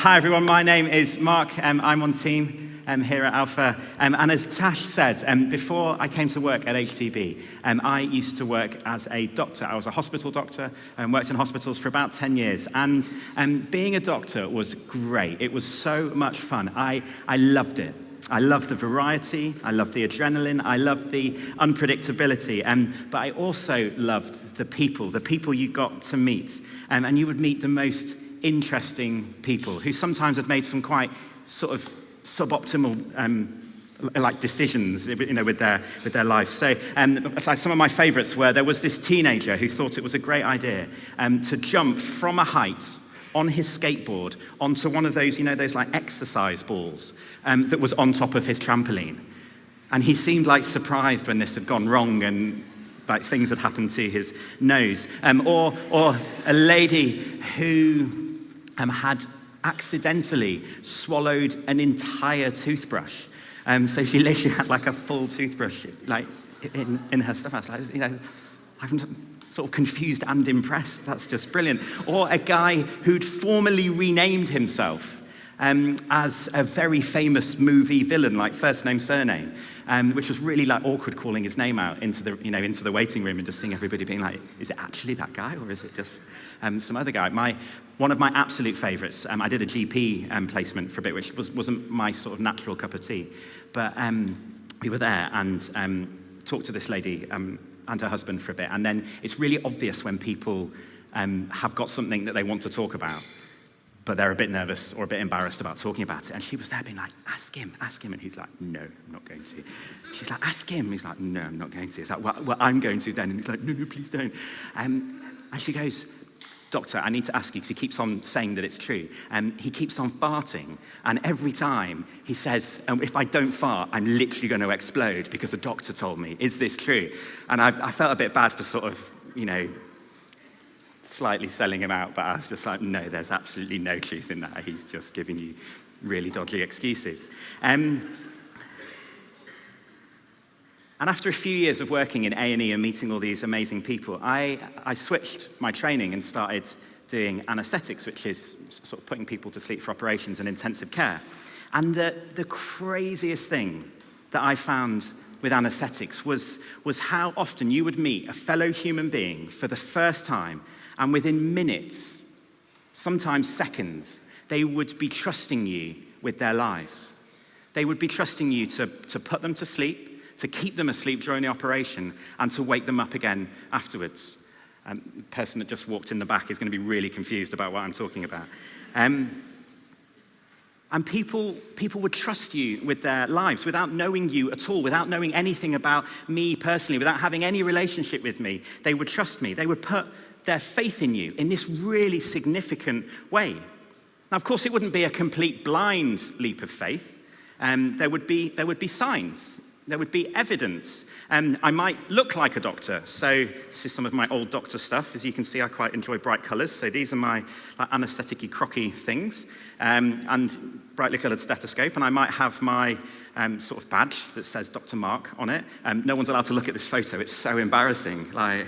Hi everyone, my name is Mark. I'm on team here at Alpha. And as Tash said, before I came to work at HTB, I used to work as a doctor. I was a hospital doctor and worked in hospitals for about 10 years. And being a doctor was great. It was so much fun. I loved it. I loved the variety, I loved the adrenaline, I loved the unpredictability, but I also loved the people you got to meet. And you would meet the most interesting people who sometimes had made some quite sort of suboptimal like decisions, with their life. So some of my favorites were, there was this teenager who thought it was a great idea to jump from a height on his skateboard onto one of those, those like exercise balls that was on top of his trampoline. And he seemed like surprised when this had gone wrong and like things had happened to his nose. Or a lady who had accidentally swallowed an entire toothbrush. So she literally had like a full toothbrush like in her stuff. I was like, I'm sort of confused and impressed. That's just brilliant. Or a guy who'd formally renamed himself as a very famous movie villain, like first name, surname, which was really like awkward calling his name out into the waiting room and just seeing everybody being like, is it actually that guy or is it just some other guy? One of my absolute favorites, I did a GP placement for a bit, which wasn't my sort of natural cup of tea, but we were there and talked to this lady and her husband for a bit. And then it's really obvious when people have got something that they want to talk about, but they're a bit nervous or a bit embarrassed about talking about it. And she was there being like, ask him. And he's like, no, I'm not going to. She's like, ask him. He's like, no, I'm not going to. It's like, well, I'm going to then. And he's like, no, please don't. And she goes, doctor, I need to ask you, because he keeps on saying that it's true. He keeps on farting, and every time he says, if I don't fart, I'm literally going to explode because a doctor told me. Is this true? And I felt a bit bad for sort of, slightly selling him out, but I was just like, no, there's absolutely no truth in that. He's just giving you really dodgy excuses. And after a few years of working in A&E and meeting all these amazing people, I switched my training and started doing anesthetics, which is sort of putting people to sleep for operations and intensive care. And the craziest thing that I found with anesthetics was how often you would meet a fellow human being for the first time, and within minutes, sometimes seconds, they would be trusting you with their lives. They would be trusting you to put them to sleep, to keep them asleep during the operation, and to wake them up again afterwards. The person that just walked in the back is going to be really confused about what I'm talking about. And people would trust you with their lives without knowing you at all, without knowing anything about me personally, without having any relationship with me. They would trust me. They would put their faith in you in this really significant way. Now, of course, it wouldn't be a complete blind leap of faith. There would be signs. There would be evidence. I might look like a doctor. So this is some of my old doctor stuff. As you can see, I quite enjoy bright colors. So these are my anesthetic-y, crocky things, and brightly colored stethoscope. And I might have my sort of badge that says Dr. Mark on it. No one's allowed to look at this photo. It's so embarrassing. Like,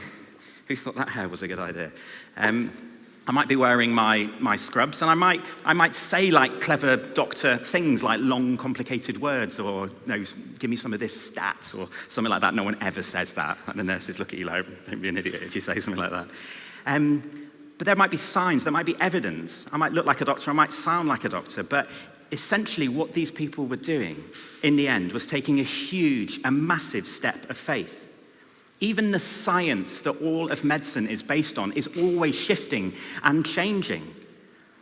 who thought that hair was a good idea? I might be wearing my scrubs, and I might say like clever doctor things like long, complicated words, or give me some of this stats, or something like that. No one ever says that. And the nurses look at you like, don't be an idiot if you say something like that. But there might be signs, there might be evidence. I might look like a doctor, I might sound like a doctor, but essentially what these people were doing in the end was taking a huge, a massive step of faith. Even the science that all of medicine is based on is always shifting and changing.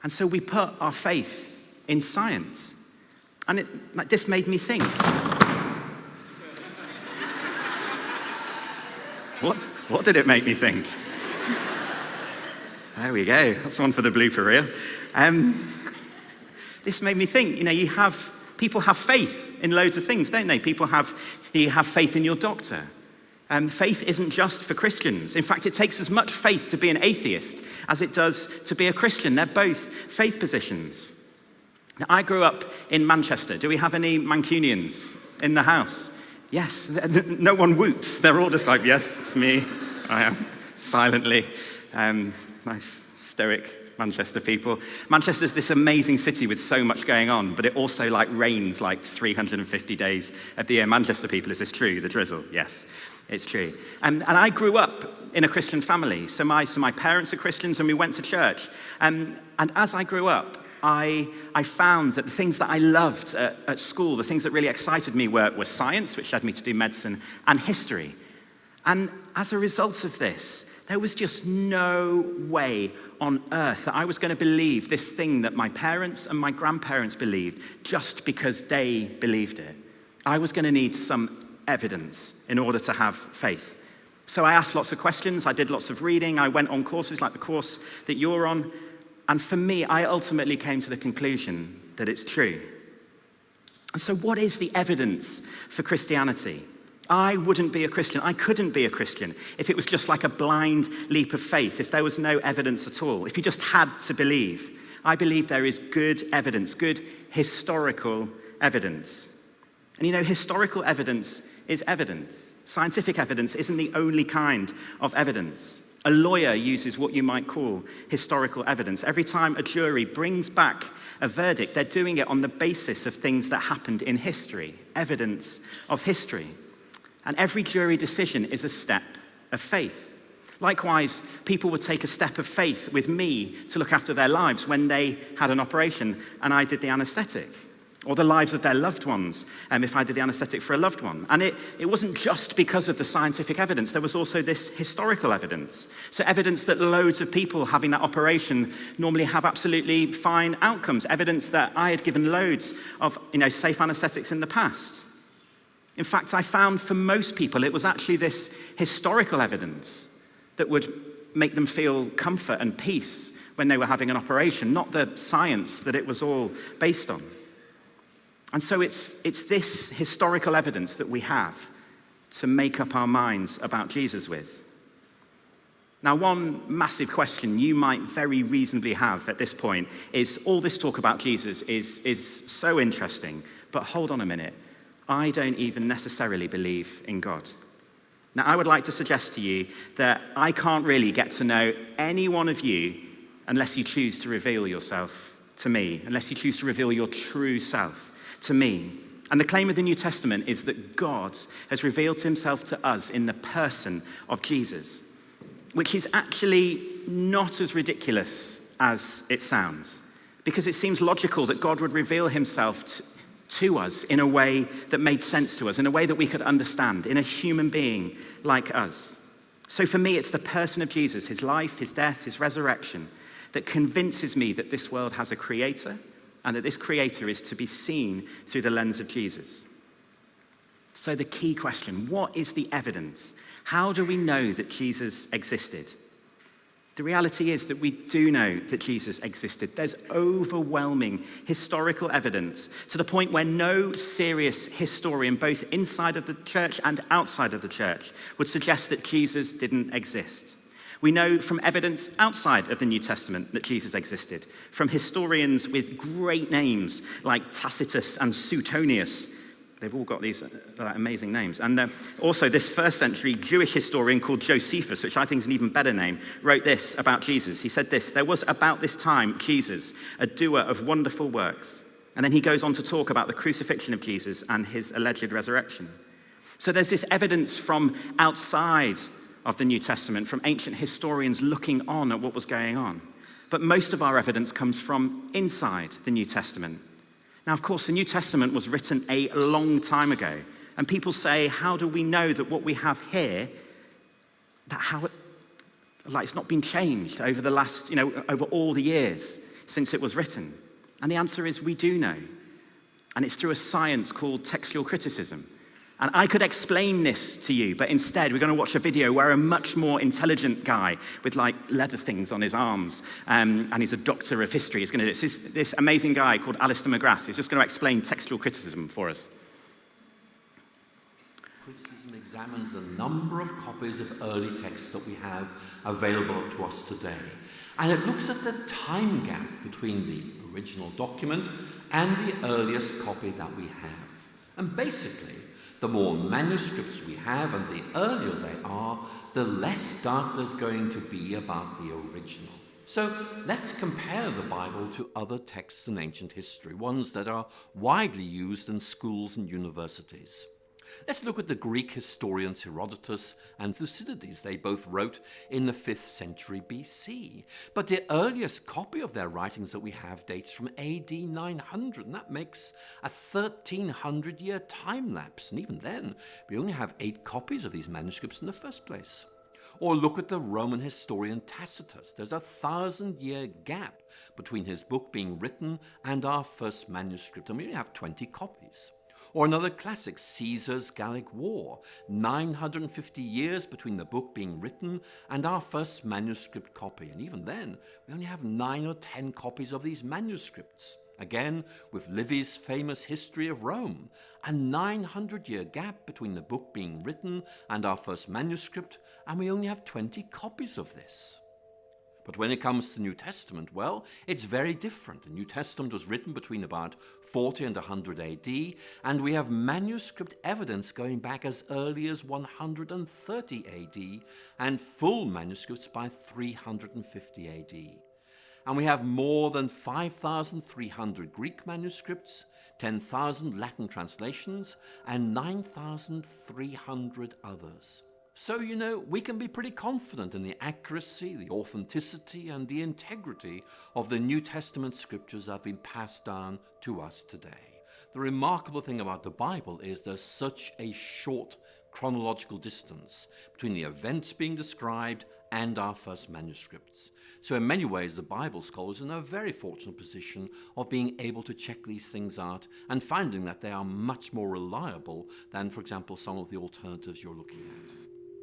And so we put our faith in science. And this made me think. What did it make me think? There we go. That's one for the blooper reel. This made me think, people have faith in loads of things, don't they? You have faith in your doctor. Faith isn't just for Christians. In fact, it takes as much faith to be an atheist as it does to be a Christian. They're both faith positions. Now, I grew up in Manchester. Do we have any Mancunians in the house? Yes. No one whoops. They're all just like, yes, it's me. I am. Silently. Nice stoic Manchester people. Manchester's this amazing city with so much going on, but it also rains 350 days of the year. Manchester people, is this true? The drizzle? Yes, it's true. And I grew up in a Christian family. So my parents are Christians and we went to church. And as I grew up, I found that the things that I loved at school, the things that really excited me were science, which led me to do medicine, and history. And as a result of this, there was just no way on earth that I was going to believe this thing that my parents and my grandparents believed just because they believed it. I was going to need some evidence in order to have faith. So I asked lots of questions, I did lots of reading, I went on courses like the course that you're on, and for me, I ultimately came to the conclusion that it's true. And so what is the evidence for Christianity? I wouldn't be a Christian, I couldn't be a Christian if it was just like a blind leap of faith, if there was no evidence at all, if you just had to believe. I believe there is good evidence, good historical evidence. And historical evidence is evidence. Scientific evidence isn't the only kind of evidence. A lawyer uses what you might call historical evidence. Every time a jury brings back a verdict, they're doing it on the basis of things that happened in history, evidence of history. And every jury decision is a step of faith. Likewise, people would take a step of faith with me to look after their lives when they had an operation and I did the anesthetic. Or the lives of their loved ones, if I did the anesthetic for a loved one. And it wasn't just because of the scientific evidence, there was also this historical evidence. So evidence that loads of people having that operation normally have absolutely fine outcomes. Evidence that I had given loads of safe anesthetics in the past. In fact, I found for most people it was actually this historical evidence that would make them feel comfort and peace when they were having an operation, not the science that it was all based on. And so it's this historical evidence that we have to make up our minds about Jesus with. Now, one massive question you might very reasonably have at this point is, all this talk about Jesus is so interesting, but hold on a minute, I don't even necessarily believe in God. Now, I would like to suggest to you that I can't really get to know any one of you unless you choose to reveal yourself to me, unless you choose to reveal your true self to me. And the claim of the New Testament is that God has revealed himself to us in the person of Jesus, which is actually not as ridiculous as it sounds, because it seems logical that God would reveal himself to us in a way that made sense to us, in a way that we could understand, in a human being like us. So for me, it's the person of Jesus, his life, his death, his resurrection, that convinces me that this world has a creator, and that this creator is to be seen through the lens of Jesus. So the key question, what is the evidence? How do we know that Jesus existed? The reality is that we do know that Jesus existed. There's overwhelming historical evidence to the point where no serious historian, both inside of the church and outside of the church, would suggest that Jesus didn't exist. We know from evidence outside of the New Testament that Jesus existed, from historians with great names like Tacitus and Suetonius. They've all got these amazing names. And also this first century Jewish historian called Josephus, which I think is an even better name, wrote this about Jesus. He said this: "There was about this time Jesus, a doer of wonderful works." And then he goes on to talk about the crucifixion of Jesus and his alleged resurrection. So there's this evidence from outside of the New Testament, from ancient historians looking on at what was going on. But most of our evidence comes from inside the New Testament. Now, of course, the New Testament was written a long time ago. And people say, how do we know that what we have here, it's not been changed over the last, over all the years since it was written? And the answer is we do know. And it's through a science called textual criticism. And I could explain this to you, but instead we're going to watch a video where a much more intelligent guy with leather things on his arms, and he's a doctor of history, is going to do this amazing guy called Alistair McGrath is just going to explain textual criticism for us. Criticism examines the number of copies of early texts that we have available to us today. And it looks at the time gap between the original document and the earliest copy that we have. And basically, the more manuscripts we have and the earlier they are, the less doubt there's going to be about the original. So let's compare the Bible to other texts in ancient history, ones that are widely used in schools and universities. Let's look at the Greek historians Herodotus and Thucydides. They both wrote in the 5th century BC. But the earliest copy of their writings that we have dates from AD 900, and that makes a 1300-year time lapse. And even then, we only have 8 copies of these manuscripts in the first place. Or look at the Roman historian Tacitus. There's a 1000-year gap between his book being written and our first manuscript, and we only have 20 copies. Or another classic, Caesar's Gallic War, 950 years between the book being written and our first manuscript copy. And even then, we only have 9 or 10 copies of these manuscripts. Again, with Livy's famous History of Rome, a 900-year gap between the book being written and our first manuscript, and we only have 20 copies of this. But when it comes to the New Testament, well, it's very different. The New Testament was written between about 40 and 100 AD, and we have manuscript evidence going back as early as 130 AD, and full manuscripts by 350 AD. And we have more than 5,300 Greek manuscripts, 10,000 Latin translations, and 9,300 others. So, we can be pretty confident in the accuracy, the authenticity, and the integrity of the New Testament scriptures that have been passed down to us today. The remarkable thing about the Bible is there's such a short chronological distance between the events being described and our first manuscripts. So in many ways, the Bible scholars are in a very fortunate position of being able to check these things out and finding that they are much more reliable than, for example, some of the alternatives you're looking at.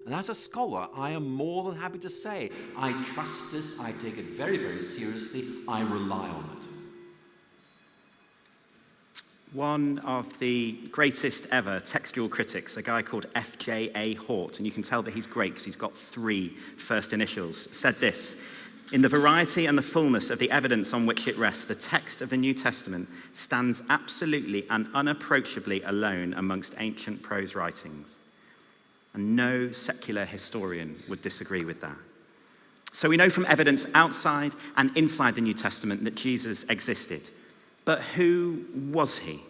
And as a scholar, I am more than happy to say, I trust this, I take it very, very seriously, I rely on it. One of the greatest ever textual critics, a guy called F.J.A. Hort, and you can tell that he's great because he's got 3 first initials, said this: "In the variety and the fullness of the evidence on which it rests, the text of the New Testament stands absolutely and unapproachably alone amongst ancient prose writings." And no secular historian would disagree with that. So we know from evidence outside and inside the New Testament that Jesus existed. But who was he?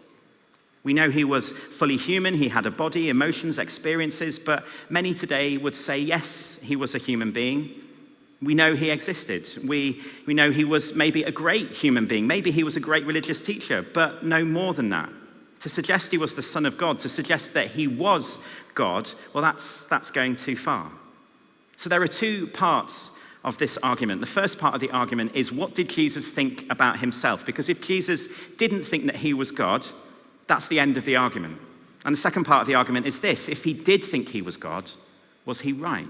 We know he was fully human, he had a body, emotions, experiences, but many today would say, yes, he was a human being. We know he existed. We know he was maybe a great human being. Maybe he was a great religious teacher, but no more than that. To suggest he was the Son of God, to suggest that he was God, well, that's going too far. So there are 2 parts of this argument. The first part of the argument is, what did Jesus think about himself? Because if Jesus didn't think that he was God, that's the end of the argument. And the second part of the argument is this: if he did think he was God, was he right?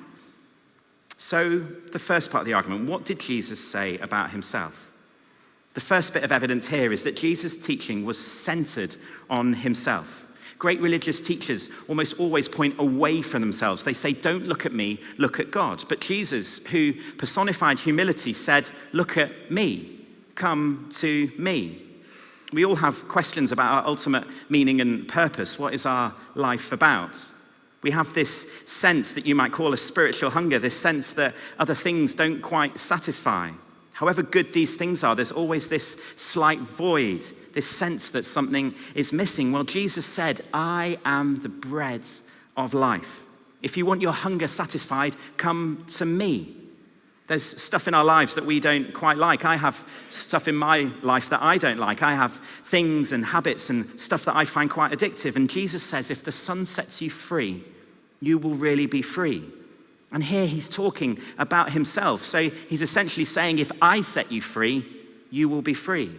So the first part of the argument, what did Jesus say about himself? The first bit of evidence here is that Jesus' teaching was centered on himself. Great religious teachers almost always point away from themselves. They say, don't look at me, look at God. But Jesus, who personified humility, said, look at me, come to me. We all have questions about our ultimate meaning and purpose. What is our life about? We have this sense that you might call a spiritual hunger, this sense that other things don't quite satisfy. However good these things are, there's always this slight void, this sense that something is missing. Well, Jesus said, I am the bread of life. If you want your hunger satisfied, come to me. There's stuff in our lives that we don't quite like. I have stuff in my life that I don't like. I have things and habits and stuff that I find quite addictive. And Jesus says, if the Son sets you free, you will really be free. And here he's talking about himself. So he's essentially saying, if I set you free, you will be free.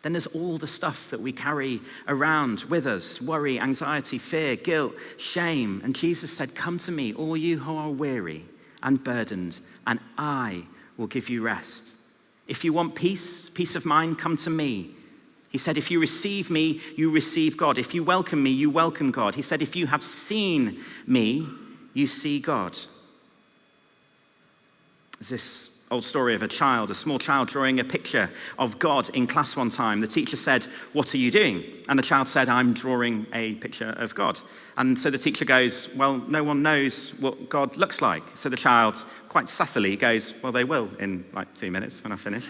Then there's all the stuff that we carry around with us: worry, anxiety, fear, guilt, shame. And Jesus said, come to me, all you who are weary and burdened, and I will give you rest. If you want peace of mind, come to me. He said, if you receive me, you receive God. If you welcome me, you welcome God. He said, if you have seen me, you see God. There's this old story of a small child drawing a picture of God in class one time. The teacher said, "What are you doing?" And the child said, "I'm drawing a picture of God." And so the teacher goes, "Well, no one knows what God looks like." So the child, quite sassily, goes, "Well, they will in like 2 minutes when I finish."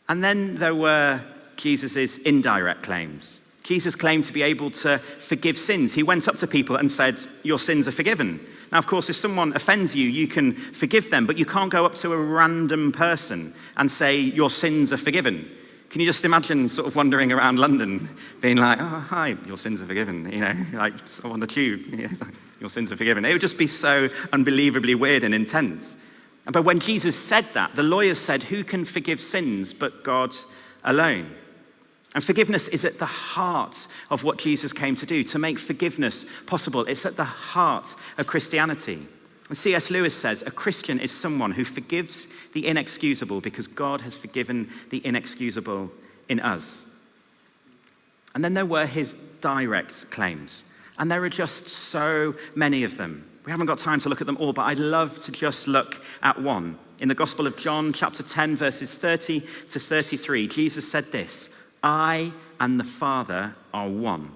And then there were Jesus' indirect claims. Jesus claimed to be able to forgive sins. He went up to people and said, "Your sins are forgiven." Now, of course, if someone offends you, you can forgive them, but you can't go up to a random person and say, "Your sins are forgiven." Can you just imagine sort of wandering around London being like, "Oh, hi, your sins are forgiven," like on the tube, "Your sins are forgiven." It would just be so unbelievably weird and intense. But when Jesus said that, the lawyers said, "Who can forgive sins but God alone?" And forgiveness is at the heart of what Jesus came to do, to make forgiveness possible. It's at the heart of Christianity. And C.S. Lewis says, "A Christian is someone who forgives the inexcusable because God has forgiven the inexcusable in us." And then there were his direct claims. And there are just so many of them. We haven't got time to look at them all, but I'd love to just look at one. In the Gospel of John, chapter 10, verses 30 to 33, Jesus said this, "I and the Father are one."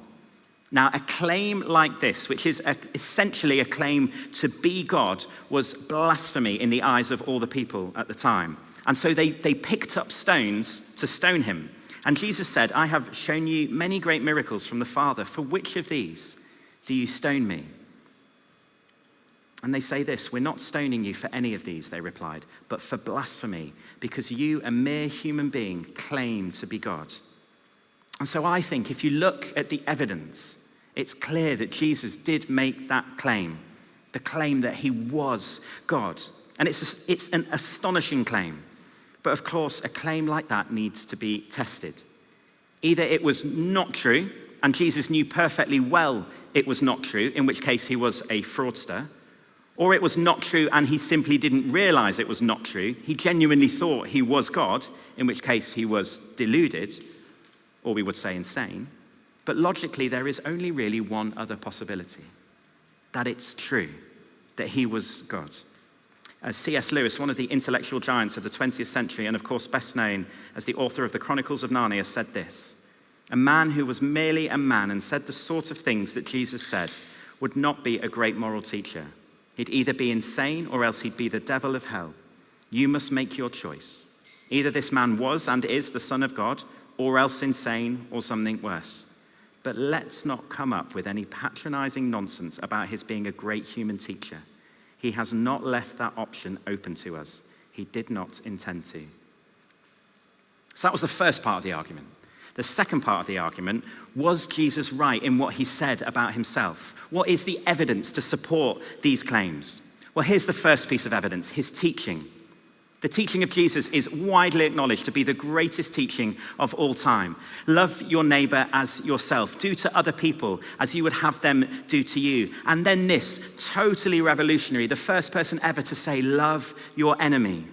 Now, a claim like this, which is essentially a claim to be God, was blasphemy in the eyes of all the people at the time. And so they picked up stones to stone him. And Jesus said, "I have shown you many great miracles from the Father. For which of these do you stone me?" And they say this, "We're not stoning you for any of these," they replied, "but for blasphemy, because you, a mere human being, claim to be God." And so I think if you look at the evidence, it's clear that Jesus did make that claim, the claim that he was God. And it's an astonishing claim. But of course, a claim like that needs to be tested. Either it was not true, and Jesus knew perfectly well it was not true, in which case he was a fraudster, or it was not true and he simply didn't realize it was not true. He genuinely thought he was God, in which case he was deluded, or we would say insane. But logically, there is only really one other possibility, that it's true, that he was God. C.S. Lewis, one of the intellectual giants of the 20th century, and of course best known as the author of the Chronicles of Narnia, said this, "A man who was merely a man and said the sort of things that Jesus said would not be a great moral teacher. He'd either be insane or else he'd be the devil of hell. You must make your choice. Either this man was and is the Son of God, or else insane or something worse. But let's not come up with any patronizing nonsense about his being a great human teacher. He has not left that option open to us. He did not intend to." So that was the first part of the argument. The second part of the argument, was Jesus right in what he said about himself? What is the evidence to support these claims? Well, here's the first piece of evidence, his teaching. The teaching of Jesus is widely acknowledged to be the greatest teaching of all time. Love your neighbor as yourself. Do to other people as you would have them do to you. And then this, totally revolutionary, the first person ever to say, love your enemy.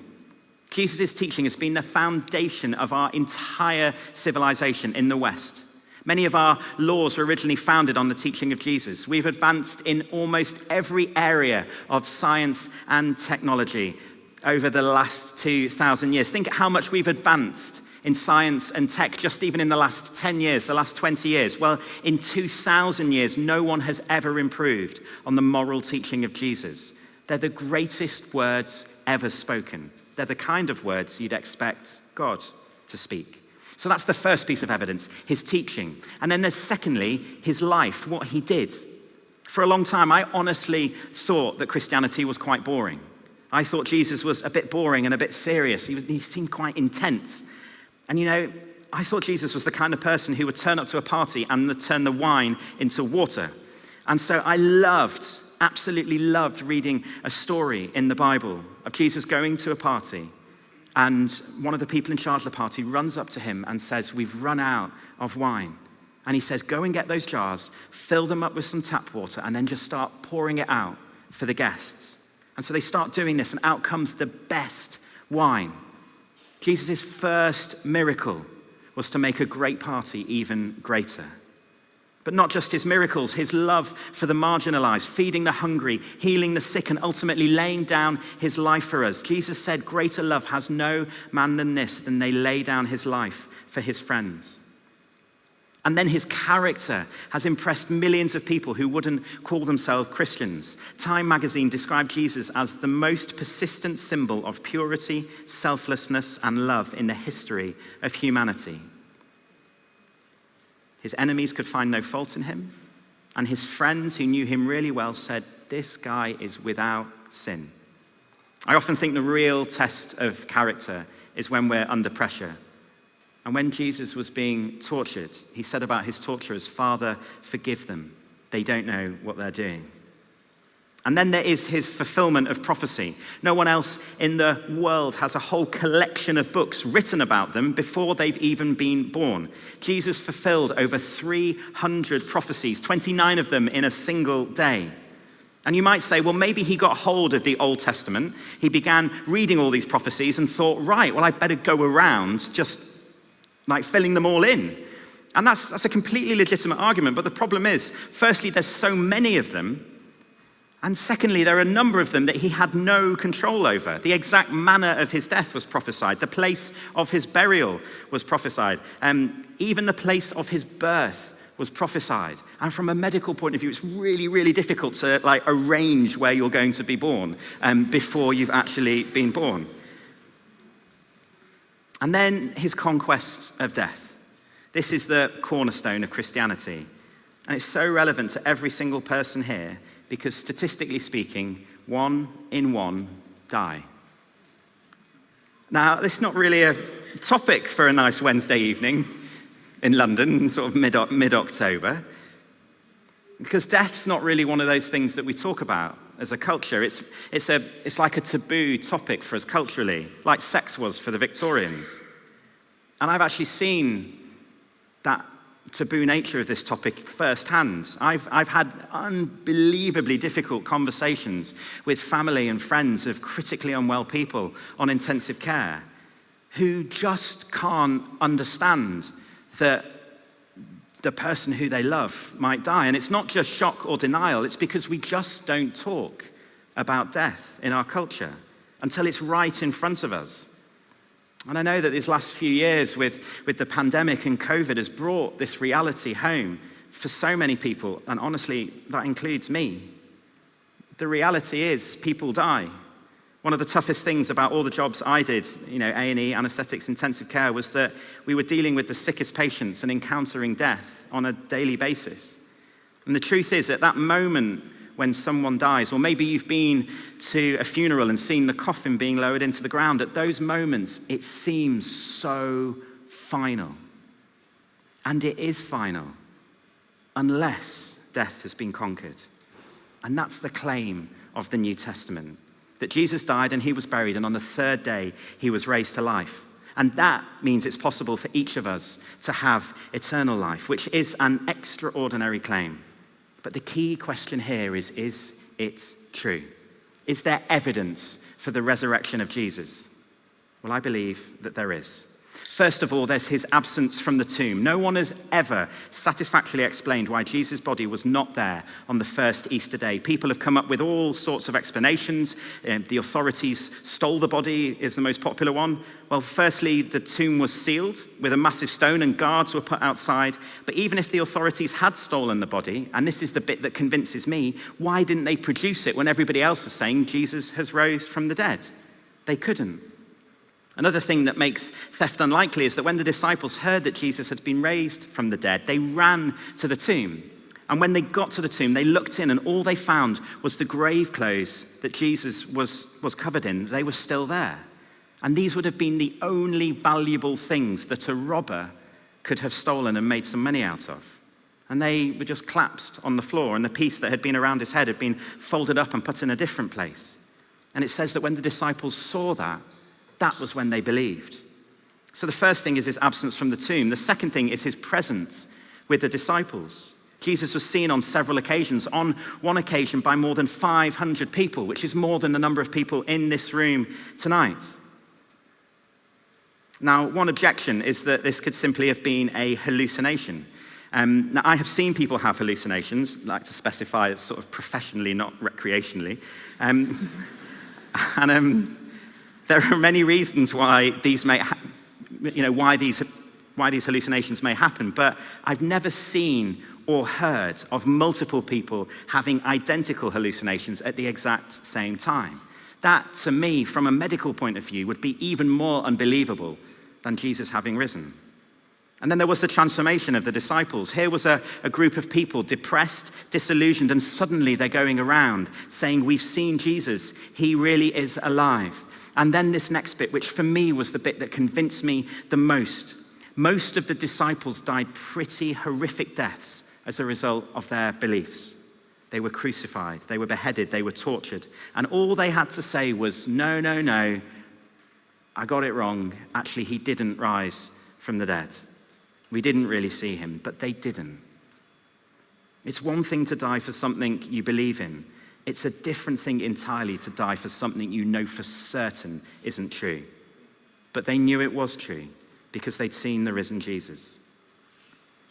Jesus' teaching has been the foundation of our entire civilization in the West. Many of our laws were originally founded on the teaching of Jesus. We've advanced in almost every area of science and technology over the last 2,000 years. Think how much we've advanced in science and tech just even in the last 10 years, the last 20 years. Well, in 2,000 years, no one has ever improved on the moral teaching of Jesus. They're the greatest words ever spoken. They're the kind of words you'd expect God to speak. So that's the first piece of evidence, his teaching. And then there's secondly, his life, what he did. For a long time, I honestly thought that Christianity was quite boring. I thought Jesus was a bit boring and a bit serious. He seemed quite intense. And I thought Jesus was the kind of person who would turn up to a party and turn the wine into water. And so I absolutely loved reading a story in the Bible of Jesus going to a party, and one of the people in charge of the party runs up to him and says, "We've run out of wine." And he says, "Go and get those jars, fill them up with some tap water, and then just start pouring it out for the guests." And so they start doing this, and out comes the best wine. Jesus' first miracle was to make a great party even greater. But not just his miracles, his love for the marginalized, feeding the hungry, healing the sick, and ultimately laying down his life for us. Jesus said, greater love has no man than this, than they lay down his life for his friends. And then his character has impressed millions of people who wouldn't call themselves Christians. Time magazine described Jesus as the most persistent symbol of purity, selflessness, and love in the history of humanity. His enemies could find no fault in him, and his friends who knew him really well said, this guy is without sin. I often think the real test of character is when we're under pressure. And when Jesus was being tortured, he said about his torturers, Father, forgive them. They don't know what they're doing. And then there is his fulfillment of prophecy. No one else in the world has a whole collection of books written about them before they've even been born. Jesus fulfilled over 300 prophecies, 29 of them in a single day. And you might say, well, maybe he got hold of the Old Testament. He began reading all these prophecies and thought, right, well, I better go around just like filling them all in. And that's a completely legitimate argument. But the problem is, firstly, there's so many of them. And secondly, there are a number of them that he had no control over. The exact manner of his death was prophesied. The place of his burial was prophesied. Even the place of his birth was prophesied. And from a medical point of view, it's really, really difficult to arrange where you're going to be born before you've actually been born. And then his conquest of death. This is the cornerstone of Christianity. And it's so relevant to every single person here because statistically speaking, 1 in 1 die. Now, this is not really a topic for a nice Wednesday evening in London, sort of mid-October, because death's not really one of those things that we talk about as a culture. It's like a taboo topic for us culturally, like sex was for the Victorians. And I've actually seen that taboo nature of this topic firsthand. I've had unbelievably difficult conversations with family and friends of critically unwell people on intensive care who just can't understand that the person who they love might die. And it's not just shock or denial, it's because we just don't talk about death in our culture until it's right in front of us. And I know that these last few years with the pandemic and COVID has brought this reality home for so many people, and honestly, that includes me. The reality is people die. One of the toughest things about all the jobs I did, A&E, anesthetics, intensive care, was that we were dealing with the sickest patients and encountering death on a daily basis. And the truth is, at that moment when someone dies, or maybe you've been to a funeral and seen the coffin being lowered into the ground, at those moments, it seems so final. And it is final, unless death has been conquered. And that's the claim of the New Testament, that Jesus died and he was buried, and on the third day, he was raised to life. And that means it's possible for each of us to have eternal life, which is an extraordinary claim. But the key question here is it true? Is there evidence for the resurrection of Jesus? Well, I believe that there is. First of all, there's his absence from the tomb. No one has ever satisfactorily explained why Jesus' body was not there on the first Easter day. People have come up with all sorts of explanations. The authorities stole the body is the most popular one. Well, firstly, the tomb was sealed with a massive stone and guards were put outside. But even if the authorities had stolen the body, and this is the bit that convinces me, why didn't they produce it when everybody else is saying Jesus has rose from the dead? They couldn't. Another thing that makes theft unlikely is that when the disciples heard that Jesus had been raised from the dead, they ran to the tomb. And when they got to the tomb, they looked in and all they found was the grave clothes that Jesus was covered in. They were still there. And these would have been the only valuable things that a robber could have stolen and made some money out of. And they were just collapsed on the floor, and the piece that had been around his head had been folded up and put in a different place. And it says that when the disciples saw that was when they believed. So the first thing is his absence from the tomb. The second thing is his presence with the disciples. Jesus was seen on several occasions, on one occasion by more than 500 people, which is more than the number of people in this room tonight. Now, one objection is that this could simply have been a hallucination. Now, I have seen people have hallucinations, like to specify it's sort of professionally, not recreationally. There are many reasons why these hallucinations may happen, but I've never seen or heard of multiple people having identical hallucinations at the exact same time. That, to me, from a medical point of view, would be even more unbelievable than Jesus having risen. And then there was the transformation of the disciples. Here was a group of people depressed, disillusioned, and suddenly they're going around saying, we've seen Jesus. He really is alive. And then this next bit, which for me was the bit that convinced me the most. Most of the disciples died pretty horrific deaths as a result of their beliefs. They were crucified, they were beheaded, they were tortured. And all they had to say was, no, I got it wrong. Actually, he didn't rise from the dead. We didn't really see him, but they didn't. It's one thing to die for something you believe in. It's a different thing entirely to die for something you know for certain isn't true. But they knew it was true because they'd seen the risen Jesus.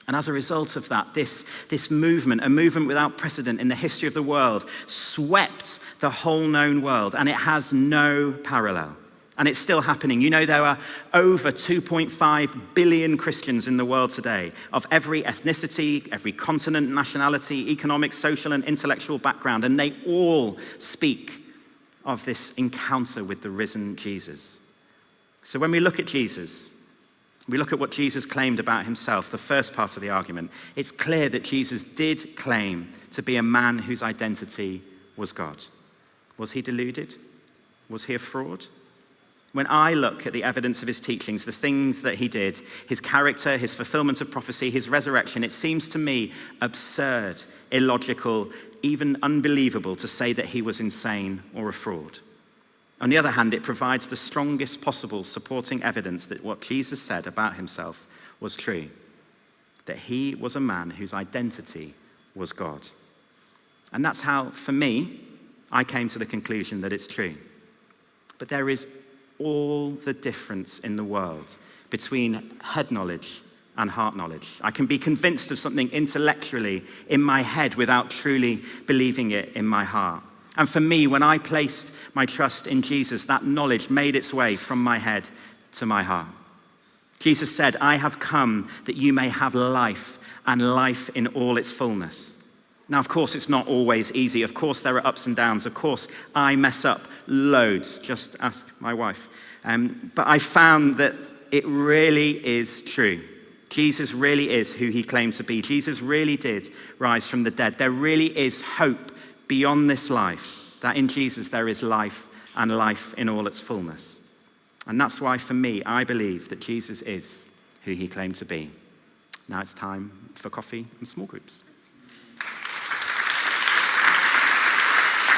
And as a result of that, this movement, a movement without precedent in the history of the world, swept the whole known world, and it has no parallel. And it's still happening. You know, there are over 2.5 billion Christians in the world today, of every ethnicity, every continent, nationality, economic, social, and intellectual background, and they all speak of this encounter with the risen Jesus. So when we look at Jesus, we look at what Jesus claimed about himself, the first part of the argument. It's clear that Jesus did claim to be a man whose identity was God. Was he deluded? Was he a fraud? When I look at the evidence of his teachings, the things that he did, his character, his fulfillment of prophecy, his resurrection, it seems to me absurd, illogical, even unbelievable to say that he was insane or a fraud. On the other hand, it provides the strongest possible supporting evidence that what Jesus said about himself was true, that he was a man whose identity was God. And that's how, for me, I came to the conclusion that it's true. But there is all the difference in the world between head knowledge and heart knowledge. I can be convinced of something intellectually in my head without truly believing it in my heart. And for me, when I placed my trust in Jesus, that knowledge made its way from my head to my heart. Jesus said, I have come that you may have life, and life in all its fullness. Now, of course, it's not always easy. Of course, there are ups and downs. Of course, I mess up loads. Just ask my wife. But I found that it really is true. Jesus really is who he claimed to be. Jesus really did rise from the dead. There really is hope beyond this life, that in Jesus there is life and life in all its fullness. And that's why, for me, I believe that Jesus is who he claimed to be. Now it's time for coffee and small groups.